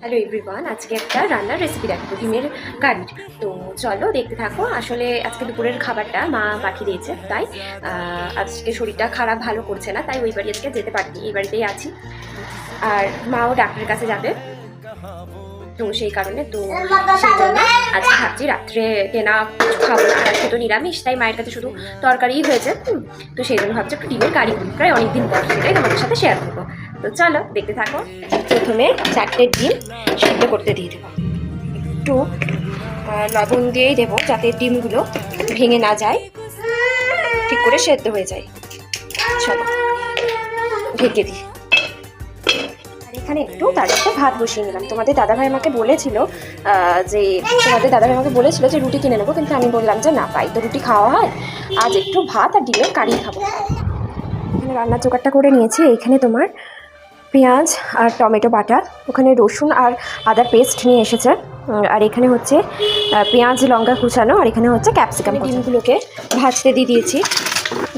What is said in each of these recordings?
Hello everyone, আজকে একটা রান্নার রেসিপি দেখাবো ডিমের কারির। তো চলো দেখতে থাকো। আসলে আজকে দুপুরের খাবারটা মা পাঠিয়ে দিয়েছে, তাই আজকে শরীরটা খারাপ, ভালো করছে না, তাই ওই বাড়ি আজকে যেতে পারিনি, এই বাড়িতেই আছি। আর মাও ডাক্তারের কাছে যাবে, তো সেই কারণে সেই জন্য আজকে ভাবছি রাত্রে কেনা কিছু খাবো না, আজকে তো নিরামিষ, তাই মায়ের কাছে শুধু তরকারিই হয়েছে। তো সেই জন্য ভাবছি একটু ডিমের কারি করি, প্রায় অনেকদিন পর, সেটাই তোমাদের সাথে শেয়ার করবো। তো চলো দেখতে থাকো। প্রথমে 4টে ডিম সিদ্ধ করতে দিয়ে দেবো, একটু লবণ দিয়েই দেবো যাতে ডিমগুলো ভেঙে না যায়, ঠিক করে সেদ্ধ হয়ে যায়। চলো ঢেকে দিই। আর এখানে একটু তার সাথে ভাত বসিয়ে নিলাম। তোমাদের দাদাভাই আমাকে বলেছিল যে রুটি কিনে নেবো, কিন্তু আমি বললাম যে না, পাই তো রুটি খাওয়া হয়, আজ একটু ভাত আর ডিমের কারি খাবো। এখানে রান্নার জোগাড়টা করে নিয়েছি। এইখানে তোমার পেঁয়াজ আর টমেটো বাটা, ওখানে রসুন আর আদার পেস্ট নিয়ে এসেছে, আর এখানে হচ্ছে পেঁয়াজ লঙ্কা কুচানো, আর এখানে হচ্ছে ক্যাপসিকাম। ডিমগুলোকে ভাজতে দিয়ে দিয়েছি,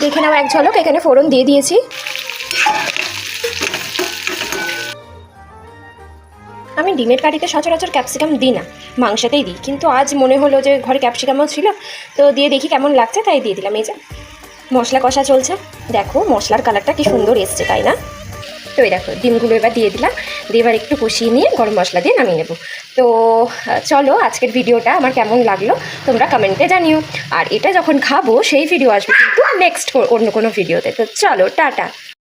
দেখে নাও এক ঝলক। এখানে ফোড়ন দিয়ে দিয়েছি। আমি ডিমের কারিতে সচরাচর ক্যাপসিকাম দিই না, মাংসতেই দিই, কিন্তু আজ মনে হলো যে ঘরে ক্যাপসিকামও ছিল, তো দিয়ে দেখি কেমন লাগছে, তাই দিয়ে দিলাম। এই যে মশলা কষা চলছে, দেখো মশলার কালারটা কি সুন্দর এসছে, তাই না? তো এই দেখো ডিমগুলো এবার দিয়ে দিলাম, দিয়ে এবার একটু কষিয়ে নিয়ে গরম মশলা দিয়ে নামিয়ে নেবো। তো চলো আজকের ভিডিওটা আমার কেমন লাগলো তোমরা কমেন্টে জানিও, আর এটা যখন খাবো সেই ভিডিও আসবে কিন্তু নেক্সট অন্য কোনো ভিডিওতে। তো চলো টাটা।